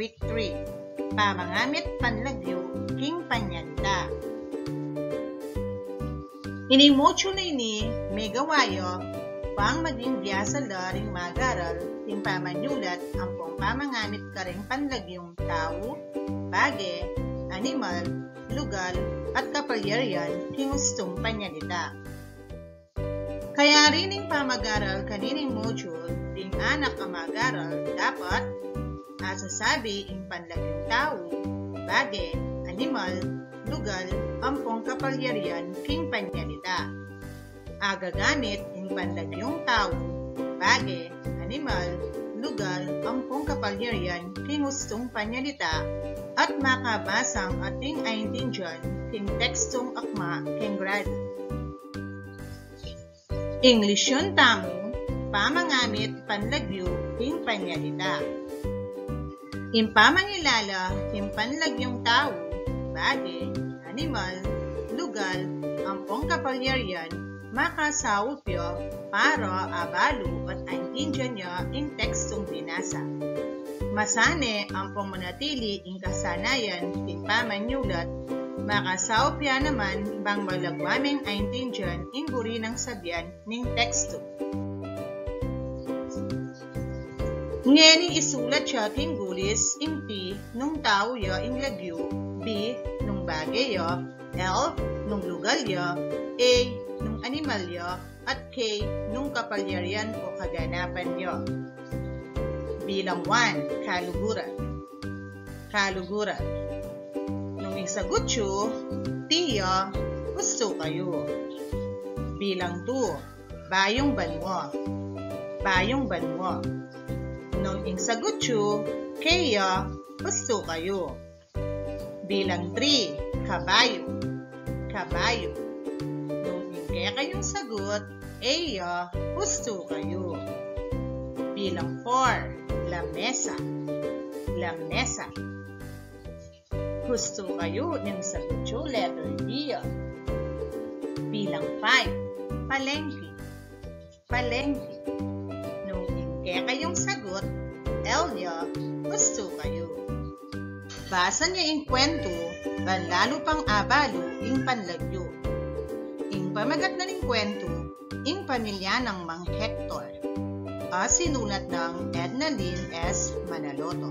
Week 3, Pamangamit Panlagyo King Panyalita. Inimotyo na ini may gawayo pang maging biyasa laring magaral ting pamanyulat ang pong pamangamit karing panlagyong tao, bagay, animal, lugal, at kapalyarian king gustong panyalita. Kaya rin ang pamagaral kanining module ting anak ang magaral dapat asasabi ang panlagyong tao, bagay, animal, lugal, ampong kapalyarian king panyalita. Agagamit ang panlagyong tao, bagay, animal, lugal, ampong kapalyarian king gustong panyalita at makabasang ating aintindihan king tekstong akma king grado. English yun tamo, pamangamit panlagyo king panyalita. Impamangilala king panlagyong tao, bagay, animal, lugal, ampong kapalyarian, makasawupyo para abalo at aintindihan niya ing tekstong binasa. Masane ampong manatili ing kasanayan king pamanyulat, makasawupya naman bang malagwaming aintindihan ing guri ng sabyan ning teksto. Ngeni isulat siya king gulis ing P nung tao ya ing lagyo, B nung bagay ya, L nung lugal ya, A nung animal ya, at K nung kapalyarian o kaganapan ya. Bilang 1, kaluguran. Kaluguran. Nung isagot siyo, tiya, gusto kayo. Bilang 2, bayong banwa. Bayong banwa. Nung isagot siyo, kaya, gusto kayo. Bilang 3, kabayo. Kabayo. Nung kaya kayong sagot, eya, gusto kayo. Bilang 4, lamesa. Lamesa. Gusto kayo ng sagot siyo, letter D. Bilang 5, palengke. Palengke. Nung kaya kayong sagot, Elia, gusto kayo. Basa niya ing kwento, lalo pang abalo ing panlagyo. Ing pamagat na ning kwento, ing pamilya ng Mang Hector. Sinulat ng Edna Lynn S. Manaloto.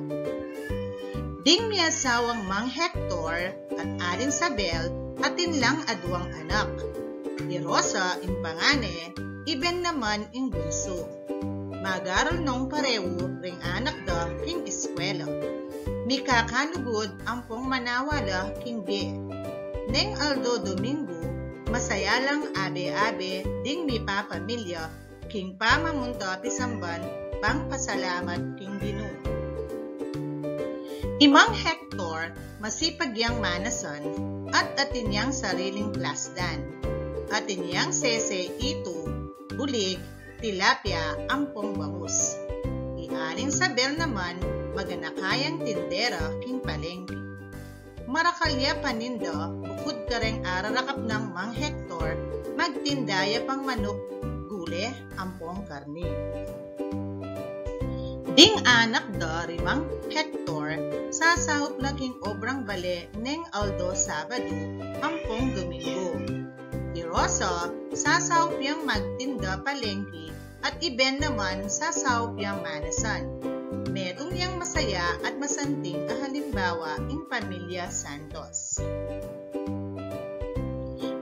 Ding may asawang Mang Hector at Aling Sabel atin lang adwang anak. Di Rosa ing pangane, iben naman ing bunso. Magaral nung pareho ring anak da king eskwela. Mikakanugod ampong manawala king di. Neng Aldo Domingo, masaya lang abe-abe ding mi papamilya king pamamunta pisamban pang pasalamat king Ginoo. Imang Hector masipag yang manasan at atinyang sariling plasdan. Atinyang sese ito, bulig, tilapia, ampong bangus. Ialing Sabel naman, maganakayang tindera king palengke. Marakalya paninda, bukod kareng ararakap ng Mang Hector, magtindaya pang manok, gule, ampong karni. Ding anak da rimang Hector, sasahop na king obrang bale neng Aldo Sabado, ampong Domingo. Di Rosa, sasahop yang magtinda palengke at iben naman sasahop yang manasan. Metong yang masaya at masanting halimbawa ing pamilya Santos.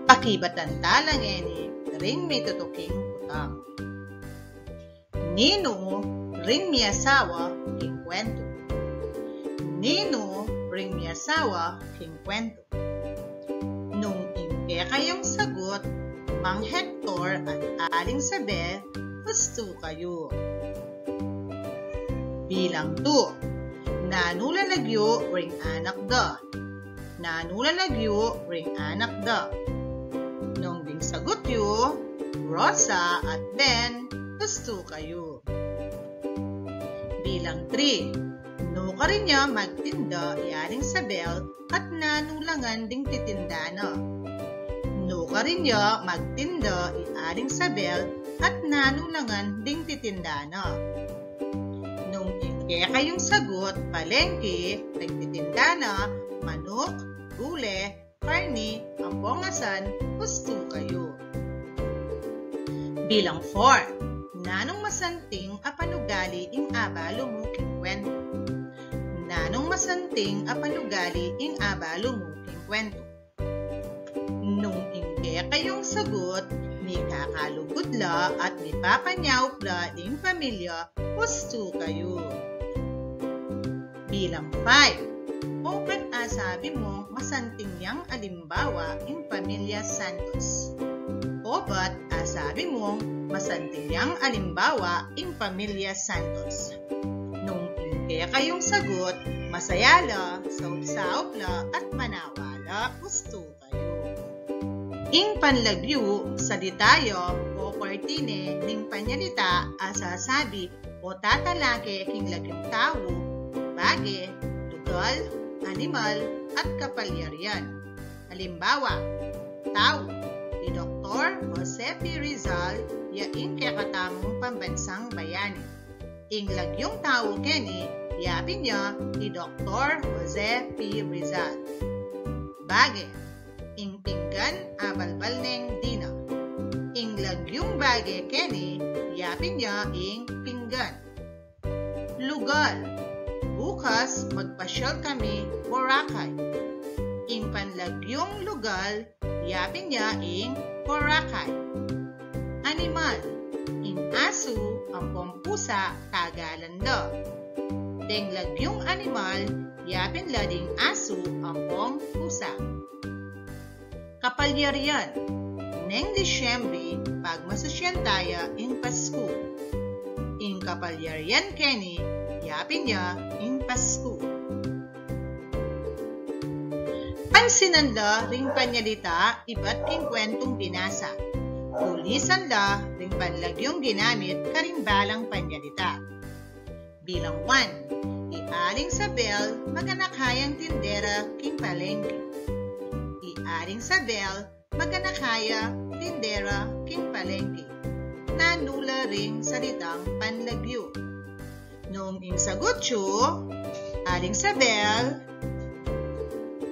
Pakibatan talang eni, ring may tutuking utang. Nino, ring may asawa, king kwento. Nino, ring may asawa, king kwento. Nung ingke kayong sagot, Mang Hector at Aling Sabel, gusto kayo. Bilang 2, nanulalagyo ring anak da. Nanulalagyo ring anak da. Nung ding sagot yo, Rosa at Ben, gusto kayo. Bilang 3, nuka rin niya magtinda Aling Sabel at nanulangan ding titinda na. Nuka rin niya magtinda Aling Sabel at nanulangan ding titinda na. Nung ingke kayong sagot, palengke, nagtitinda na, manok, gule, karni, ampongasan, husto kayo. Bilang 4. Nanong masanting apanugali ing abalo mo kingkwento. Nanong masanting apanugali ing abalo mo kingkwento. Nung ingke kayong sagot, ni kakalugudla at ni papanyawpla ing pamilya, husto kayo. Bilang 5. Open sabi mo masanting yang alimbawa ing pamilya Santos. Opat sabi mo masanting yang alimbawa ing pamilya Santos. Nung ingke kayong sagot, masayala, saupsaupla at manawala, husto kayo. Ing panlagyu sa detayo o partine ning panyalita asasabi o tatalake king lagyong tao, bage, lugal, animal, at kapalyarian. Halimbawa, tao, ni Dr. Jose P. Rizal yaing kakatamong pambansang bayani. Ing lagyong tao keni, yapin niya ni Dr. Jose P. Rizal. Bage, ing pinggan abalbal neng dina. Ing lagyong bage keni, yapin niya ing pinggan. Lugal, bukas magpasyal kami Boracay. Ing panlagyong lugal, yapin niya ing Boracay. Animal, ing aso, ampong pusa, tagalanda. Deng lagyong animal, yapin la ding aso, ampong pusa. Kapalyarian, neng Disyembre, pagmasosyal tayo ing Pasko. Ing kapalyarian keni, yapin niya ing Pasko. Pansinan la ring panyalita, iba't king kwentong binasa. Tulisan la ring panlagyong ginamit karing balang panyalita. Bilang 1. Iaring Sabel, maganakayang tindera king palengke. Iaring Sabel, maganakaya, tindera, king palengke. Nanula ring salitang panlagyo. Noong insagot siyo, Aling Sabel,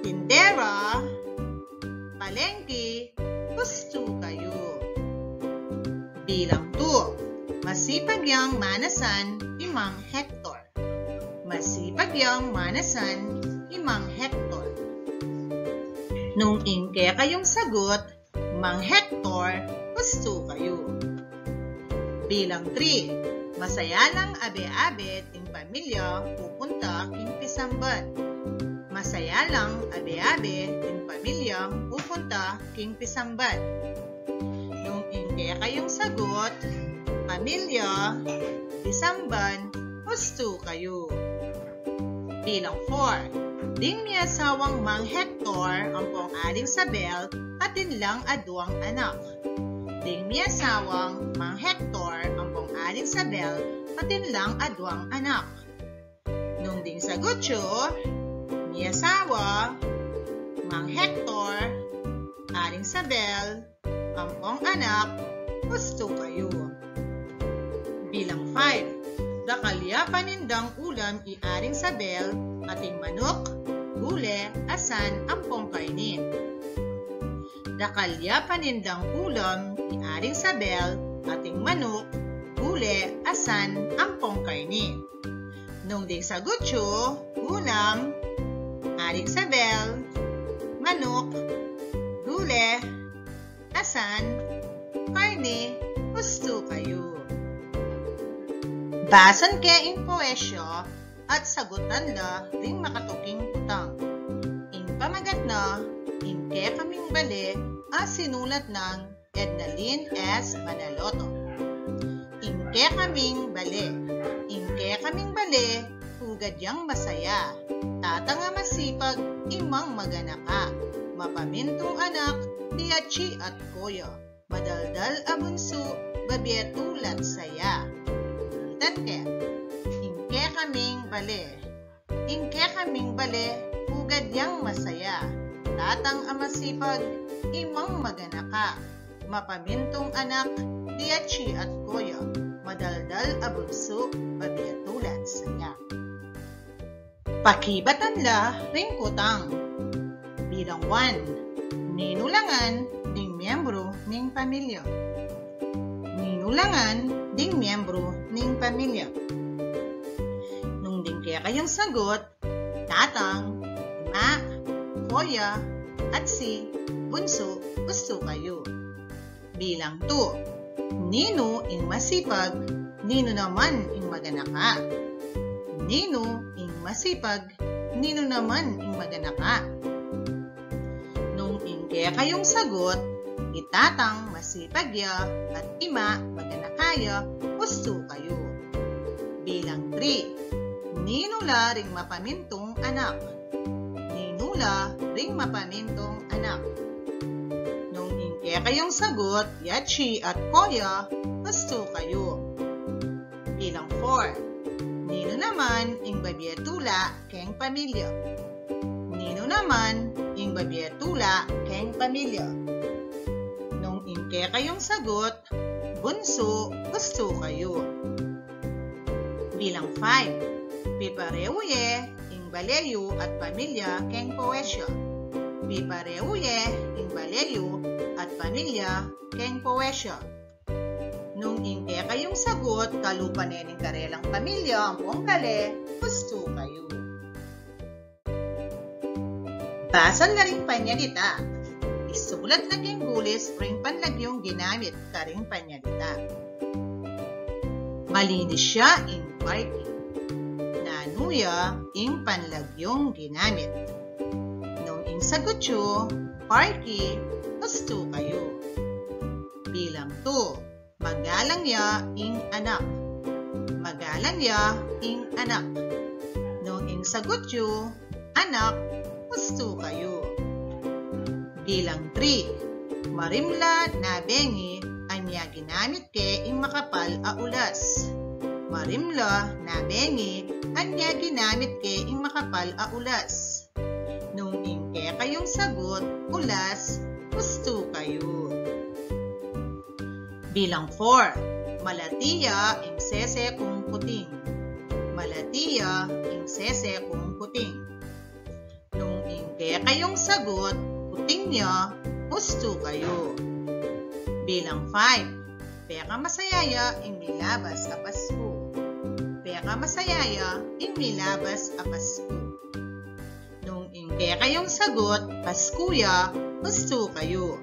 tindera, palengke, husto kayo. Bilang 2. Masipag yang manasan, Imang Hector. Masipag yang manasan, Imang Hector. Nung ingke kayong sagot, Mang Hector, husto kayo. Bilang 3. Masaya lang abe-abe ting pamilya pupunta king Pisamban. Masaya lang abe-abe ting pamilya pupunta king Pisamban. Nung ingke kayong sagot, pamilya, Pisamban, husto kayo. Bilang 4. Ding mi asawang Mang Hector ampong Aling Sabel atin lang adwang anak. Ding mi asawang Mang Hector ampong Aling Sabel atin lang adwang anak. Nung ding sagot siyo, mi asawa, Mang Hector, Aling Sabel, ampong anak, husto kayo. Bilang 5. Dakalya panindang ulam iaring Sabel, ating manok, gule, asan, ampong karni. Dakalya panindang ulam iaring Sabel, ating manok, gule, asan, ampong karni. Nung ding sagot siyo, ulam, aring Sabel, manok, gule, asan, karni, husto kayo. Basan ke ing poesyo at sagutan la ring makatuking utang. Ing pamagat na, ingke kaming bali sinulat ng Ednalyn S. Manaloto. Ingke kaming bali. Ingke kaming bali, hugad yang masaya. Tatanga masipag, imang maganaka. Mapamintong anak, tiyachi at koyo. Madaldal abunso, babietulat saya. Tanke, ingke kaming bali. Ingke kaming bali, hugad yang masaya. Tatang amasipag, imang maganaka. Mapamintong anak, tiyachi at koyo. madaldal a bunso, pabiyatulat saya. Pakibatan la ring kutang. Bilang 1, ninulangan ding miyembro ning pamilya. Ninulangan ding miyembro ning pamilya. Nung dingke kayong sagot, tatang, ma, kuya, at si bunso gusto kayo. Bilang 2, nino ing masipag, nino naman ing maganaka. Nino ing masipag, nino naman ing maganaka. Nung ingke kayong sagot, itatang masipag ya at ima maganakaya gusto kayo. Bilang 3, ninula ring mapamintong anak. Ninula ring mapamintong anak. Nung ingke kayong sagot, yachi at koya, gusto kayo. Bilang 4, nino naman ing babiyatula keng pamilya. Nino naman ing babiyatula keng pamilya. Nung ingke kayong sagot, bunso, gusto kayo. Bilang 5, pipareuye ing baleyo at pamilya keng poesya. Pipareuye ing baleyo at pamilya keng poesya. Nung ingke kayong sagot, kalupanen ing karelang pamilya ang pongkale, gusto kayo. Basan na ring panyalita. Isulat na king gulis ring panlagyong ginamit karing panyalita. Malinis siya ing party. Nanuya ing panlagyong ginamit. Nung ing sagot yo, party, gusto kayo. Bilang 2, magalang ya ing anak. Magalang ya ing anak. Nung ing sagot yo, anak, gusto kayo. Bilang 3, marimla na bengi anya ginamit ke ing makapal a ulas. Marimla na bengi anya ginamit ke ing makapal a ulas. Nung ingke kayong sagot, ulas, gusto kayo. Bilang 4, malatiya ing sese kung puting. Malatiya ing sese kung puting. Nung ingke kayong sagot, puting niya, gusto kayo. Bilang 5, peka masayaya ing milabas a Pasko. Peka masayaya ing milabas a Pasko. Nung ingke kayong sagot, Paskuya, gusto kayo.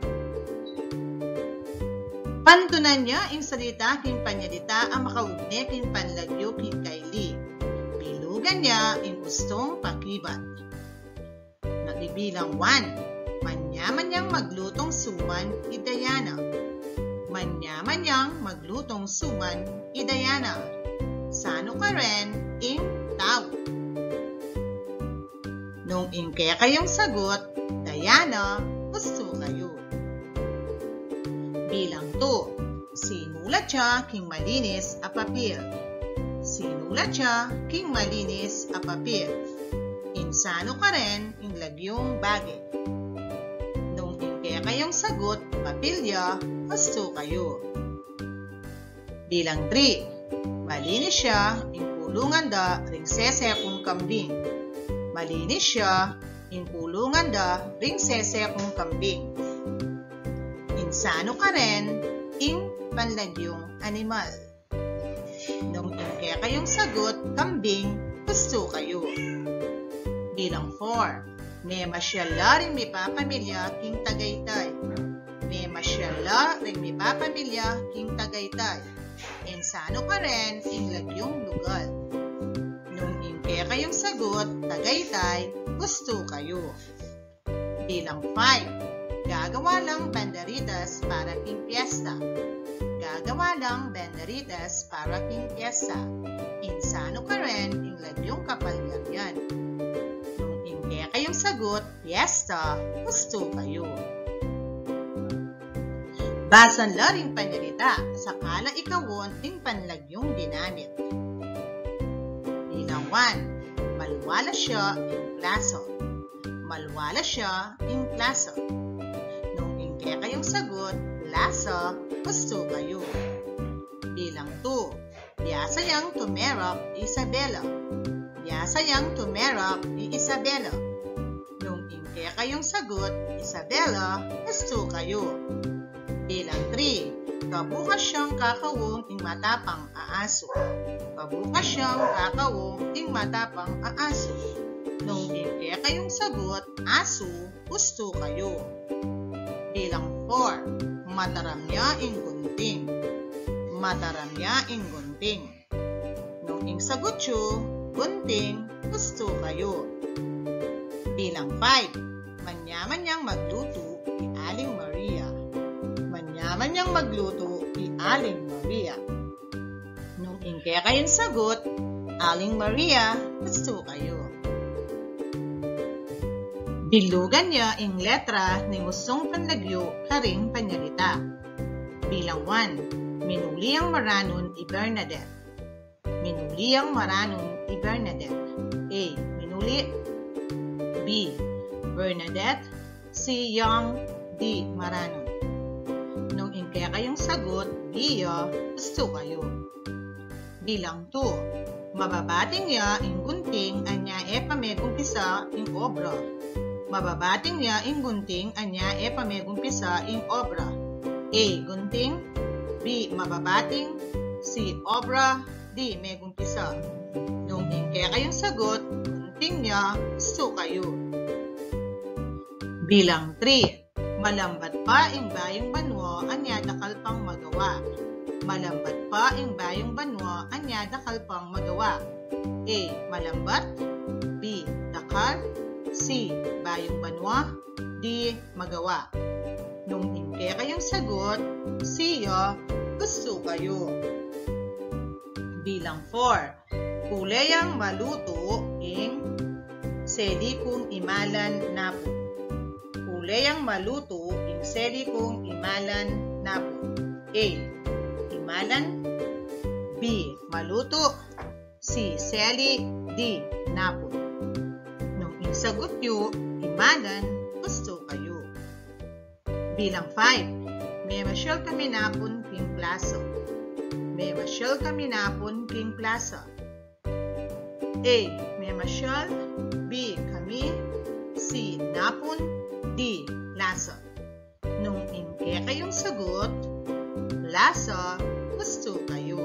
Pantunan niya ing salita king panyalita ang makaugne king panlagyo king kaili. Bilugan niya ing gustong pakibat. Nagibilang 1, manyaman niyang maglutong suman idayana. Manyaman niyang maglutong suman idayana. Sano ka rin ing tao. Nung ingke kayong sagot, Dayana, gusto kayo. Bilang 2, sinulat siya king malinis a papel. Sinulat siya king malinis a papel. Insano ka rin ing lagyong bagay. Nung ingke kayong sagot, papilya, gusto kayo. Bilang 3, malinis siya ing kulungan da ring sese kung kambing. Malinis siya ing kulungan da ring sese kung kambing. Insano ka rin ing panlagyong animal. Nung ingke kayong sagot, kambing, gusto kayo. Bilang 4, may masyala rin may papamilya king Tagaytay. May masyala rin may papamilya king Tagaytay. Insano ka rin ing lagyong lugar. Nung ingke kayong sagot, Tagaytay, gusto kayo. Bilang 5, gagawa lang banderitas para king piyesta. Gagawa lang banderitas para king piyesta. Insano ka rin ing lagyong kapalyaryan. Nung ingke kayong sagot, piyesta, gusto kayo. Basan la ring panyalita, sakala ikawon ring panlagyong ginamit. Bilang 1, malwala siya ing plaso. Malwala siya ing plaso. Nung ingke kayong sagot, plaso, gusto kayo. Bilang 2. Biyasayang tumerap Isabela. Biyasayang tumerap Isabela. Nung ingke kayong sagot, Isabela, gusto kayo. Bilang 3. Kabukas siyang kakawong ing matapang aaso. Kabukas siyang kakawong ing matapang aaso. Nung ingke kayong sagot, aso, gusto kayo. Bilang 4. Mataramya ing gunting. Mataramya ing gunting. Nung ing sagot yu, gunting, gusto kayo. Bilang 5. Manyaman niyang magluto, Aling Maria. Manyaman niyang magluto, Aling Maria. Nung ingke kayong sagot, Aling Maria, gusto kayo. Bilugan niya ing letra ni ngusong panlagyo karing panyalita. Bilang 1. Minuli ang maranon i Bernadette. Minuli ang maranon i Bernadette. A. Minuli. B. Bernadette. C. Young. D. Maranon. Nung ingke kayong sagot, B. Gusto kayo. Bilang 2. Mababating ya ing gunting anya pamegumpisa ing obra. Mababating niya ing gunting anya pamegumpisa ing obra. A. Gunting. B. Mababating. C. Obra. D. Megumpisa. Nung ingke kayong sagot, gunting niya, gusto kayo. Bilang 3. Malambat pa ing bayong banwa anya dakal pang magawa. Malambat pa ing bayong banwa anya dakal pang magawa. A. Malambat. B. Dakal. C. Bayong banwa. D. Magawa. Nung ingke kayong sagot, C. Gusto kayo. Bilang 4. Kuleyang maluto ing seli kong imalan napo. Kuleyang maluto ing seli kong imalan napo. A. Imalan. B. Maluto. C. Seli. D. Napo. Sagot yu, imalan, gusto kayo. Bilang 5. May masyal kami napon king plaza. May masyal kami napon king plaza. A. May masyal. B. Kami. C. Napon. D. Plaza. Nung ingke kayong sagot, plaza, gusto kayo.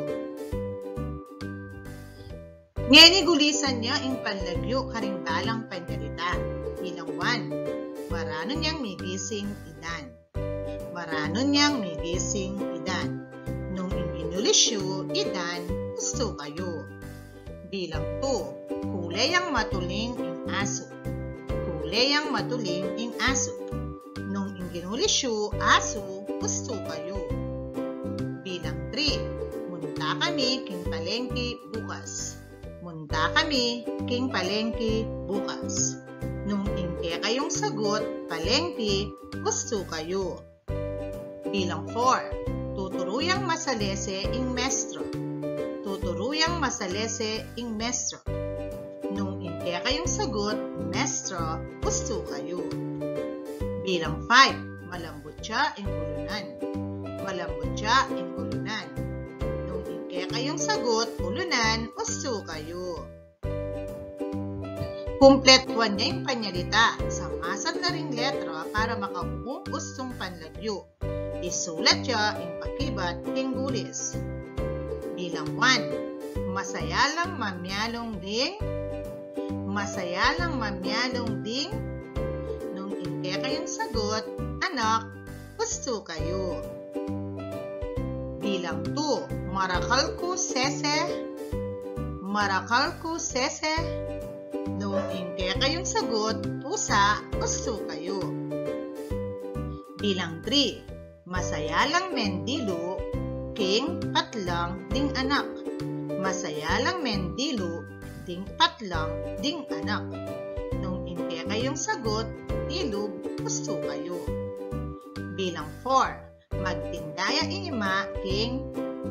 Ngeni gulisan niya ing panlagyo karing balang panyalita. Bilang 1. Maranon niyang migising idan. Maranon niyang migising idan. Nung inulisyo, idan, gusto kayo. Bilang 2. Kuleyang matuling ing aso. Kuleyang matuling ing aso. Nung inulisyo, aso, gusto kayo. Bilang 3. Munta kami king palengke bukas. Munta kami king palengke bukas. Nung ingke kayong sagot, palengke, gusto kayo. Bilang 4. Tuturuyang masalese ing mestro. Tuturuyang masalese ing mestro. Nung ingke kayong sagot, mestro, gusto kayo. Bilang 5. Malambot siya ing ulunan. Malambot siya ing ulunan. Kaya kayong sagot, ulunan, gusto kayo. Kumpletuan niya yung panyalita. Samasan na ring letra para makabuong gustong panlagyo. Isulat siya yung pakibat king gulis. Bilang 1. Masaya lang mamyalong ding. Masaya lang mamyalong ding. Nung ingke kayong sagot, anak, gusto kayo. Bilang 2. Marakal ko sese. Marakal ko sese. Nung ingke kayong sagot, pusa, gusto kayo. Bilang 3. Masaya lang mendilo, king patlang ding anak. Masaya lang mendilo, ding patlang ding anak. Nung ingke kayong sagot, ilog, gusto kayo. Bilang 4. Magtindaya iima king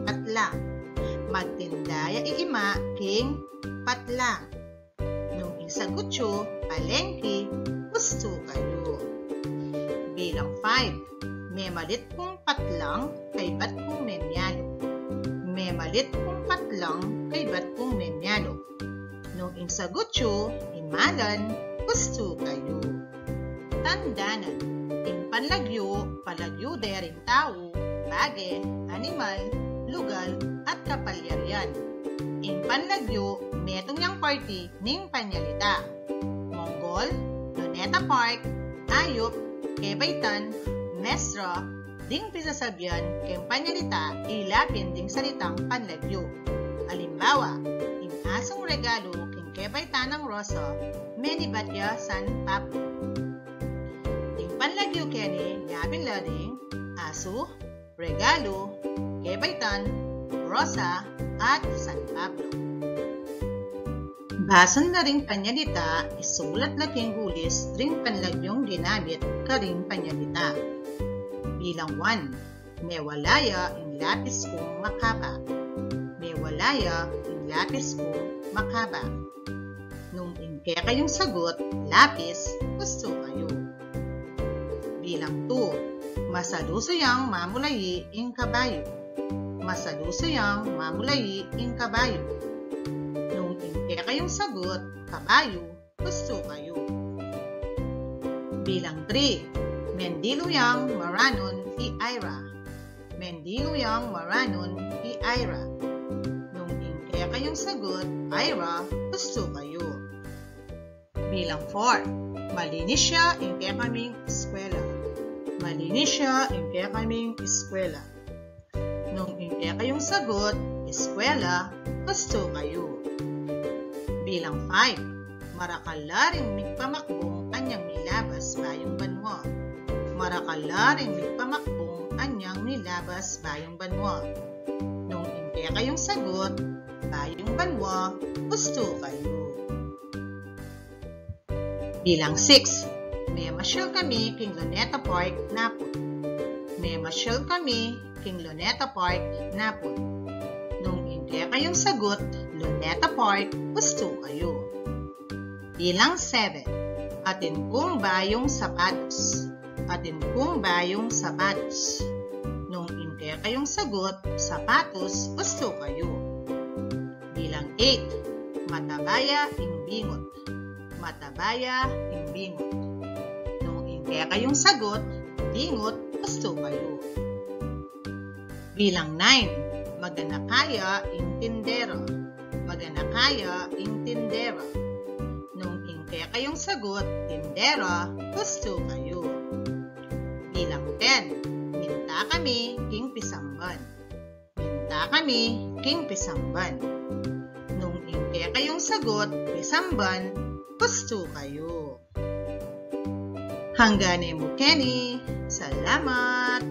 patlang. Magtindaya iima king patlang. Nung isagot yu, palengke, gusto kayo. Bilang 5. May malit kong patlang, kay bat kong memyalo. Palit kong patlang kay bat kong menyalo. Nung insagot yo, imalan, gusto kayo. Tandanan, panlagyo, palagyo dering tao, bagay, animal, lugal, at kapalyarian. Panlagyo, metong yang party ning panyalita. Mongol, Luneta Park, Ayop, Kebaytan, Mesra, ding pisasabyan keng panyalita ilapin ding salitang panlagyo. Halimbawa, asong regalo king Kebaytan ng Rosa, menibatya San Pablo. Ding panlagyo keni yapin lading aso, regalo, Kebaytan, Rosa, at San Pablo. Basan na ring panyalita, isulat na king gulis ring panlagyong ginamit ka ring panyalita. Bilang 1, mewalaya ing lapis kong makaba. Mewalaya ing lapis kong makaba. Nung ingke kayong sagot, lapis, gusto kayo. Bilang 2, masalusuyang mamulayi ing kabayo. Masalusuyang mamulayi ing kabayo. Nung ingke kayong sagot, kabayo, gusto kayo. Bilang 3, mendiluyang maranon i Ira. Mendiluyang maranon i Ira. Nung ingke kayong sagot, Ira, gusto kayo. Bilang 4, malinis siya ingke kaming eskwela. Malinis siya ingke kaming eskwela. Nung ingke kayong sagot, eskwela, gusto kayo. Bilang 5, marakalaring migpamakbong anyang nilabas bayong banwa. Marakalaring migpamakbong anyang nilabas bayong banwa. Nung ingke kayong sagot, bayong banwa, gusto kayo. Bilang 6, may masyal kami king Luneta Park, Napol. May masyal kami king Luneta Park, Napol. Nung ingke kayong sagot, Luneta Park, gusto kayo. Bilang 7, atin kong bayong sapatos. Atin kong bayong sapatos. Nung ingke kayong sagot, sapatos, gusto kayo. Bilang 8, matabaya ing bingot. Matabaya ing bingot. Nung ingke kayong sagot, bingot, gusto kayo. Bilang 9, maganakaya ing tindera. Maganakaya ing tindera. Nung ingke kayong sagot, tindera, gusto kayo. Bilang 10, minta kami king pisamban. Minta kami king pisamban. Nung ingke kayong sagot, pisamban, gusto kayo. Hangganin mo, Kenny. Salamat!